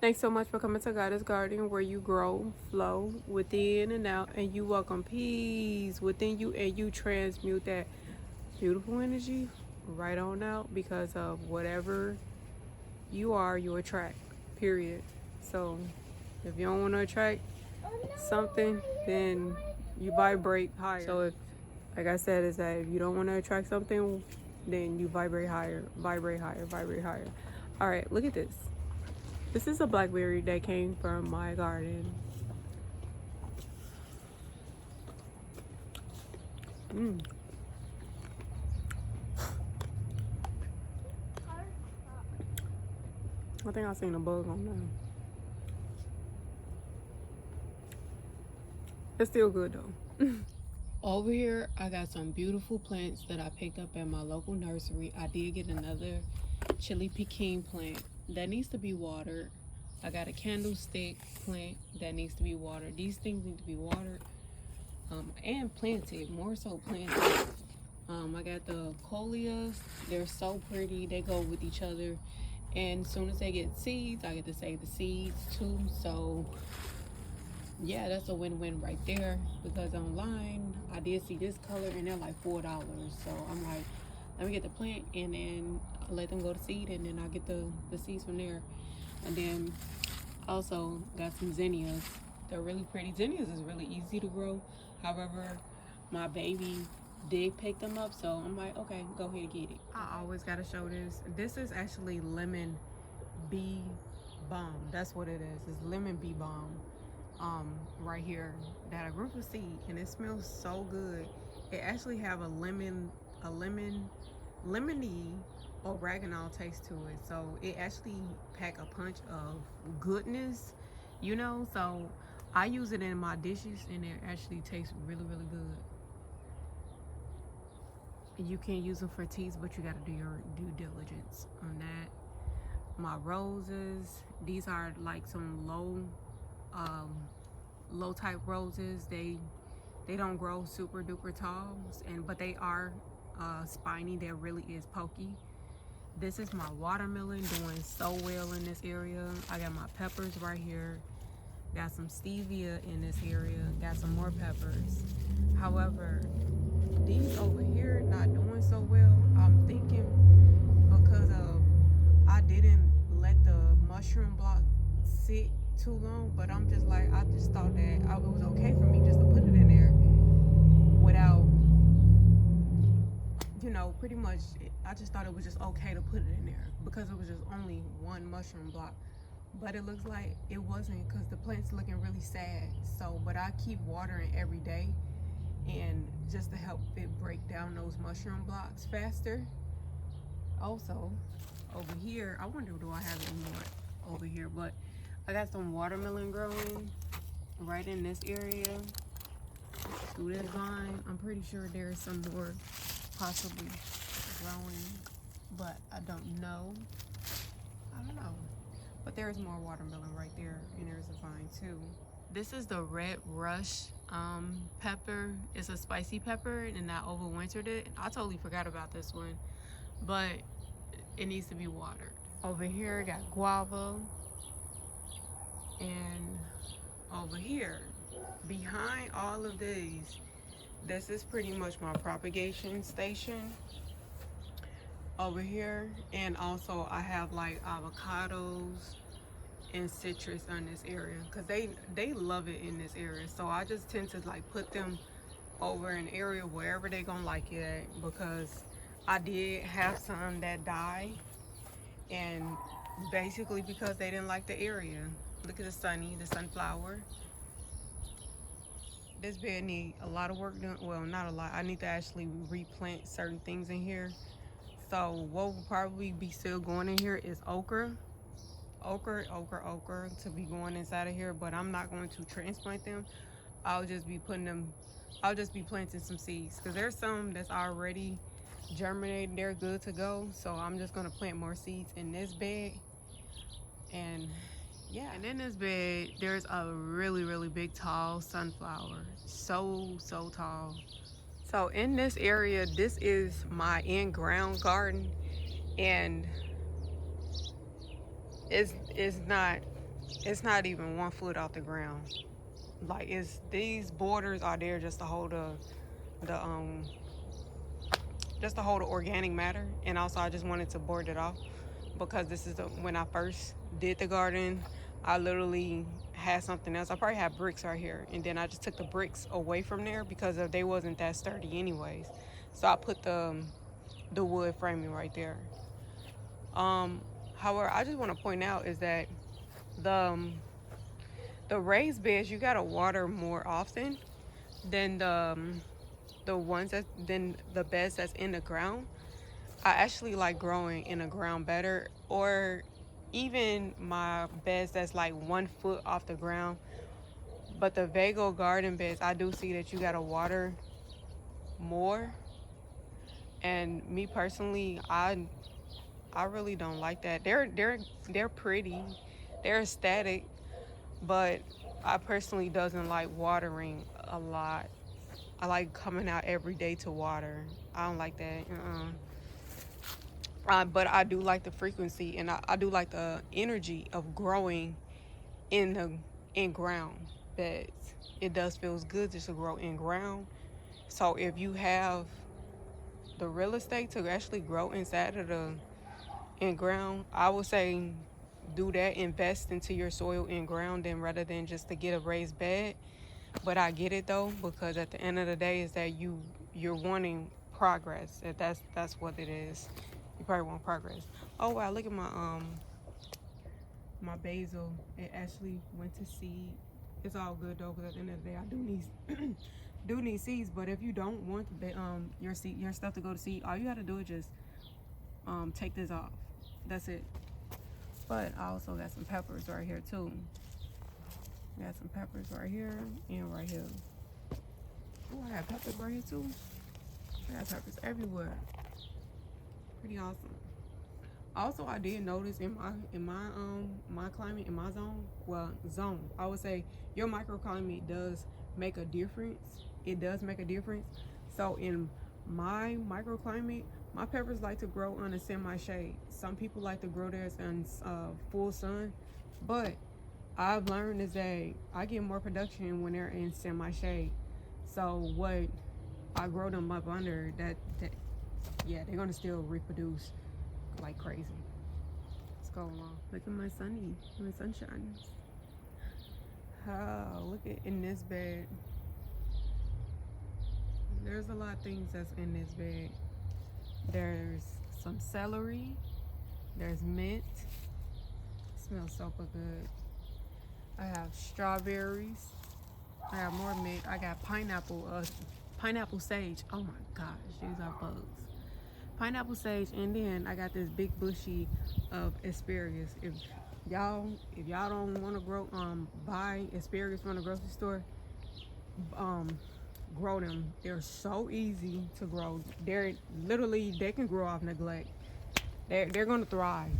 Thanks so much for coming to Goddess Garden, where you grow, flow within and out, and you welcome peace within you, and you transmute that beautiful energy right on out because of whatever you are, you attract. Period. So if you don't want to attract something, then you vibrate higher. So if, like I said, is that if you don't want to attract something, then you vibrate higher, vibrate higher, vibrate higher. All right, look at this. This is a blackberry that came from my garden. Mm. I think I seen a bug on there. It's still good though. Over here, I got some beautiful plants that I picked up at my local nursery. I did get another chili pecan plant that needs to be watered. I got a candlestick plant that needs to be watered. These things need to be watered and planted, more so planted. I got the coleus. They're so pretty. They go with each other. And as soon as they get seeds, I get to save the seeds too. So yeah, that's a win-win right there, because online I did see this color and they're like $4. So I'm like, let me get the plant and then I let them go to seed, and then I get the seeds from there. And then also got some zinnias. They're really pretty. Zinnias is really easy to grow. However, my baby did pick them up, so I'm like, okay, go ahead and get it. I always gotta show this. This is actually lemon bee balm. That's what it is. It's lemon bee balm. Right here that I grew from seed, and it smells so good. It actually have a lemony oregano taste to it, so it actually pack a punch of goodness, you know. So I use it in my dishes and it actually tastes really good. You can use them for teas, but you got to do your due diligence on that. My roses, these are like some low type roses. They don't grow super duper tall, but they are spiny. That really is pokey. This is my watermelon, doing so well in this area. I got my peppers right here. Got some stevia in this area. Got some more peppers. However, these over here not doing so well. I'm thinking because of I didn't let the mushroom block sit too long, but I'm just like, I just thought that it was okay for me just to put it in there without, you know, pretty much I just thought it was just okay to put it in there because it was just only one mushroom block. But it looks like it wasn't, because the plant's looking really sad. So, but I keep watering every day, and just to help it break down those mushroom blocks faster. Also, over here, I wonder, do I have any more over here? But I got some watermelon growing right in this area through this vine. I'm pretty sure there's some more possibly growing, but I don't know. But there's more watermelon right there, and there's a vine too. This is the red rush pepper. It's a spicy pepper, and I overwintered it. I totally forgot about this one, but it needs to be watered. Over here, I got guava, and over here, behind all of these, this is pretty much my propagation station over here. And also I have like avocados and citrus on this area, because they love it in this area. So I just tend to like put them over an area wherever they gonna like it at, because I did have some that died, and basically because they didn't like the area. Look at the sunflower. This bed need a lot of work done. Well, not a lot. I need to actually replant certain things in here. So what will probably be still going in here is okra to be going inside of here, but I'm not going to transplant them. I'll just be planting some seeds, because there's some that's already germinated. They're good to go. So I'm just going to plant more seeds in this bed. And yeah, and in this bed there's a really big tall sunflower, so tall. So in this area, this is my in-ground garden, and it's not It's not even 1 foot off the ground. Like, it's these borders are there just to hold the just to hold the organic matter. And also I just wanted to board it off because this is when I first did the garden, I literally had something else. I probably had bricks right here, and then I just took the bricks away from there because they wasn't that sturdy anyways. So I put the wood framing right there. Um, However, I just want to point out is that the um, the raised beds you gotta water more often than the ones that than the beds that's in the ground. I actually like growing in the ground better, or even my beds that's like 1 foot off the ground. But the Vago garden beds, I do see that you gotta water more. And me personally, I really don't like that. They're pretty, they're aesthetic, but I personally doesn't like watering a lot. I like coming out every day to water. I don't like that. But I do like the frequency, and I do like the energy of growing in the in ground beds. It does feels good just to grow in ground. So if you have the real estate to actually grow inside of the in ground, I would say do that. Invest into your soil in ground, then rather than just to get a raised bed. But I get it though, because at the end of the day, is that you're wanting progress. That's what it is. You probably want progress. Oh wow, look at my basil. It actually went to seed. It's all good though, because at the end of the day, I do need do need seeds. But if you don't want your stuff to go to seed, all you gotta do is just take this off. That's it. But I also got some peppers right here too. Got some peppers right here and right here. Oh, I got peppers right here too. I got peppers everywhere. Pretty awesome. Also, I did notice in my climate, in my zone, I would say your microclimate does make a difference. It does make a difference. So in my microclimate, my peppers like to grow under semi-shade. Some people like to grow theirs in full sun, but I've learned is that I get more production when they're in semi-shade. So what I grow them up under, that yeah, they're gonna still reproduce like crazy. Let's go along. Look at my sunshine. Oh, look at in this bed. There's a lot of things that's in this bed. There's some celery. There's mint. It smells super good. I have strawberries. I have more mint. I got pineapple sage. Oh my gosh, these are bugs. Pineapple sage, and then I got this big bushy of asparagus. If y'all don't want to buy asparagus from the grocery store, grow them. They're so easy to grow. They can grow off neglect. They're gonna thrive.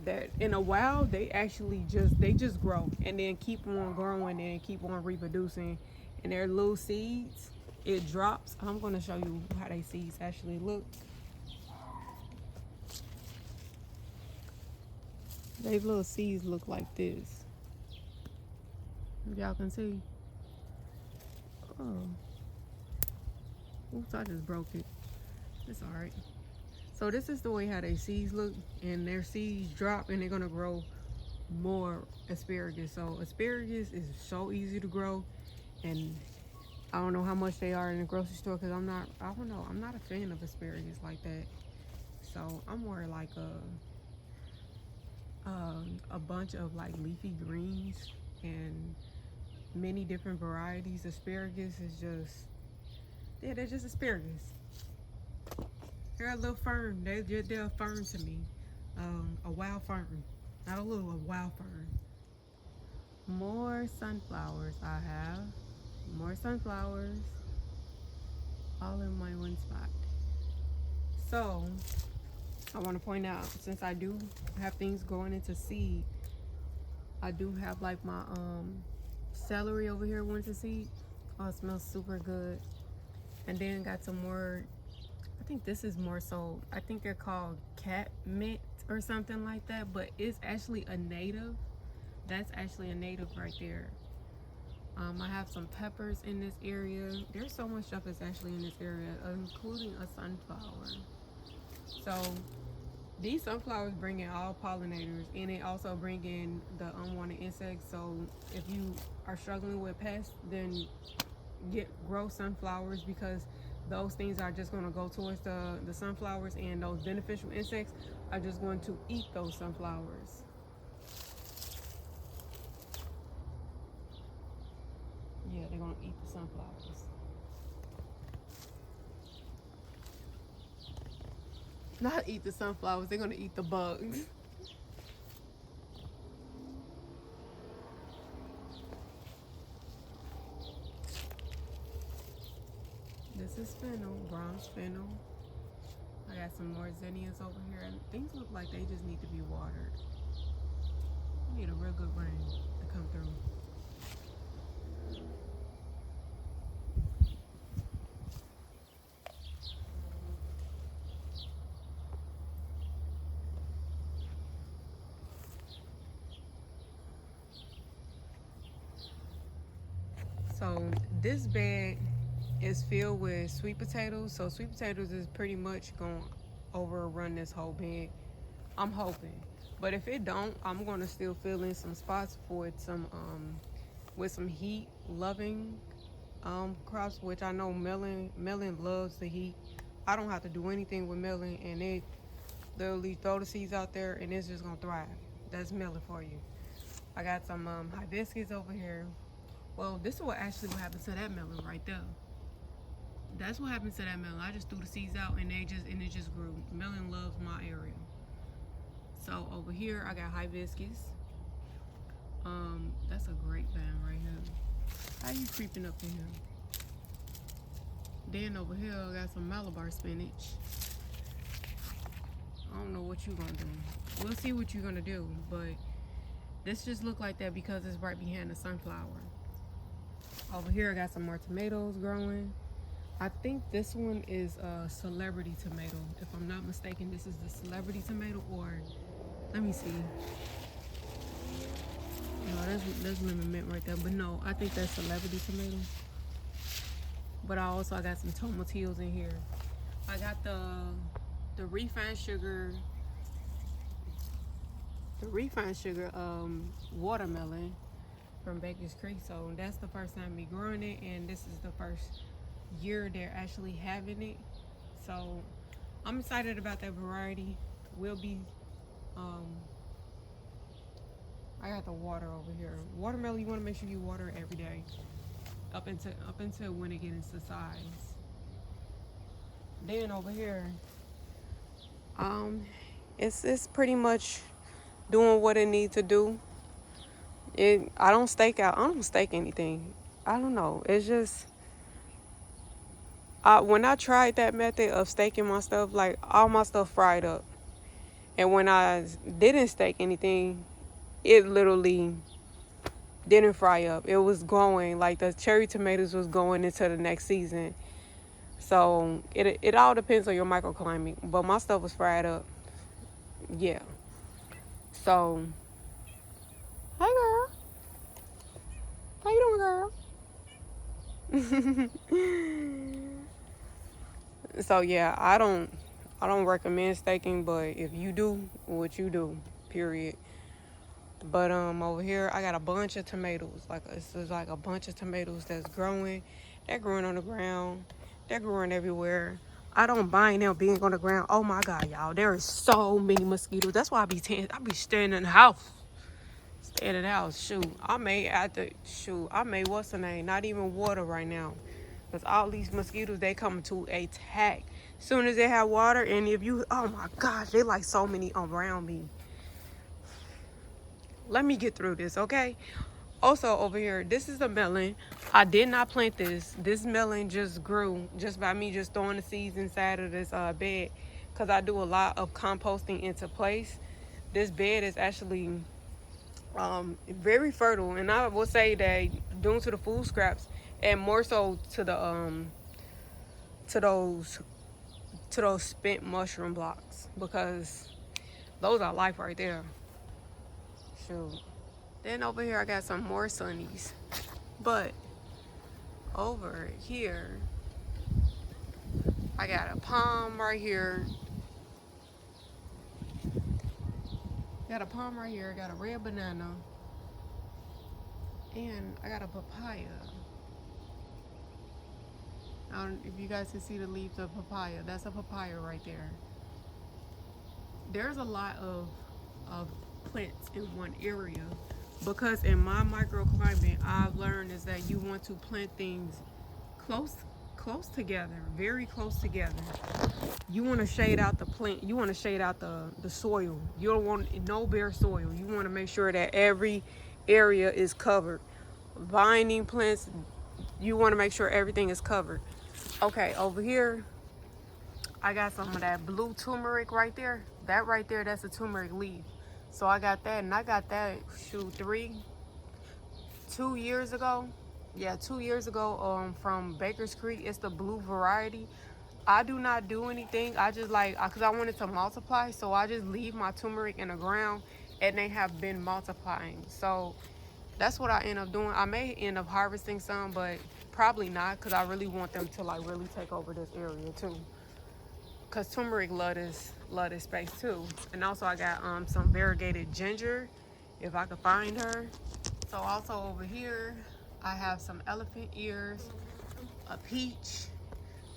That in a while they actually just grow and then keep on growing and keep on reproducing, and their little seeds, it drops. I'm gonna show you how they seeds actually look. They little seeds look like this. If y'all can see. Oh, oops, I just broke it. It's all right. So this is the way how they seeds look, and their seeds drop and they're gonna grow more asparagus. So asparagus is so easy to grow, and I don't know how much they are in the grocery store because I'm not a fan of asparagus like that. So I'm more like a bunch of like leafy greens and many different varieties. Asparagus is just, yeah, they're just asparagus. They're a little fern. They're a fern to me. A wild fern. Not a little, a wild fern. More sunflowers I have. More sunflowers. All in my one spot. So, I want to point out, since I do have things going into seed, I do have like my celery over here went to seed. Oh, it smells super good. And then got some more, I think this is more so, I think they're called cat mint or something like that, but it's actually a native That's actually a native right there. I have some peppers in this area. There's so much stuff that's actually in this area, including a sunflower. So these sunflowers bring in all pollinators, and they also bring in the unwanted insects. So if you are struggling with pests, then grow sunflowers, because those things are just going to go towards the sunflowers, and those beneficial insects are just going to eat those sunflowers. Yeah, they're going to eat the sunflowers. Not eat the sunflowers, they're going to eat the bugs. This is fennel, bronze fennel. I got some more zinnias over here, and things look like they just need to be watered. I need a real good rain to come through. So this bed is filled with sweet potatoes. So sweet potatoes is pretty much going to overrun this whole bed. I'm hoping. But if it don't, I'm going to still fill in some spots for some with some heat loving crops, which I know melon loves the heat. I don't have to do anything with melon, and it literally throw the seeds out there and it's just gonna thrive. That's melon for you. I got some hibiscus over here. Well, this is what happened to that melon right there. That's what happened to that melon. I just threw the seeds out and it just grew. Melon loves my area. So over here I got hibiscus. That's a grapevine right here. How you creeping up in here? Then over here I got some Malabar spinach. I don't know what you're gonna do. We'll see what you're gonna do, but this just look like that because it's right behind the sunflower. Over here I got some more tomatoes growing. I think this one is a celebrity tomato. If I'm not mistaken, this is the celebrity tomato, or let me see. No, that's lemon mint right there, but no, I think that's celebrity tomato. But I got some tomatillos in here. I got the refined sugar watermelon from Baker's Creek. So that's the first time me growing it, and this is the first year they're actually having it. So I'm excited about that variety. Will be I got the water over here. Watermelon, you want to make sure you water it every day up until when it gets into size. Then over here, it's pretty much doing what it needs to do. I don't stake anything. I don't know. It's just when I tried that method of staking my stuff, like all my stuff fried up. And when I didn't stake anything, it literally didn't fry up. It was going, like the cherry tomatoes was going into the next season. So it all depends on your microclimate. But my stuff was fried up. Yeah. So, hey girl. How you doing, girl? So yeah, I don't recommend staking, but if you do, what you do, period. But over here I got a bunch of tomatoes. It's like a bunch of tomatoes that's growing. They're growing on the ground. They're growing everywhere. I don't mind them being on the ground. Oh my God, y'all, there is so many mosquitoes. That's why I be staying in the house. Staying in the house. Shoot, I may what's the name? Not even water right now. Because all these mosquitoes, they come to attack. Soon as they have water, and oh my gosh, they like so many around me. Let me get through this, okay? Also over here, this is a melon. I did not plant this. This melon just grew just by me just throwing the seeds inside of this bed, because I do a lot of composting into place. This bed is actually very fertile, and I will say that due to the food scraps, and more so to the to those spent mushroom blocks, because those are life right there. Shoot, Then over here I got some more sunnies. But over here I got a palm right here. Got a palm right here. Got a red banana. And I got a papaya. I don't know if you guys can see the leaves of papaya. That's a papaya right there. There's a lot of plants in one area, because in my microclimate I've learned is that you want to plant things close together, very close together. You want to shade out the plant, you want to shade out the soil. You don't want no bare soil. You want to make sure that every area is covered. Vining plants, you want to make sure everything is covered. Okay, over here I got some of that blue turmeric right there. That right there, that's a turmeric leaf. So I got that, and I got that, shoot, 2 years ago. Yeah, 2 years ago from Baker's Creek. It's the blue variety. I do not do anything. I just because I wanted to multiply, so I just leave my turmeric in the ground, and they have been multiplying. So that's what I end up doing. I may end up harvesting some, but probably not, because I really want them to like really take over this area too. Because turmeric love this space too. And also I got some variegated ginger, if I could find her. So also over here, I have some elephant ears, a peach.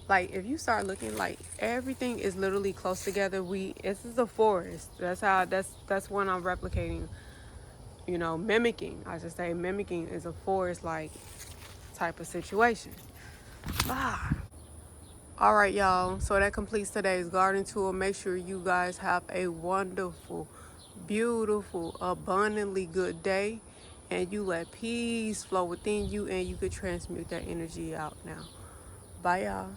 Like if you start looking, like everything is literally close together. This is a forest. That's what I'm replicating. You know, mimicking. I should say mimicking is a forest like type of situation. All right, y'all. So that completes today's garden tour. Make sure you guys have a wonderful, beautiful, abundantly good day. And you let peace flow within you, and you could transmute that energy out now. Bye, y'all.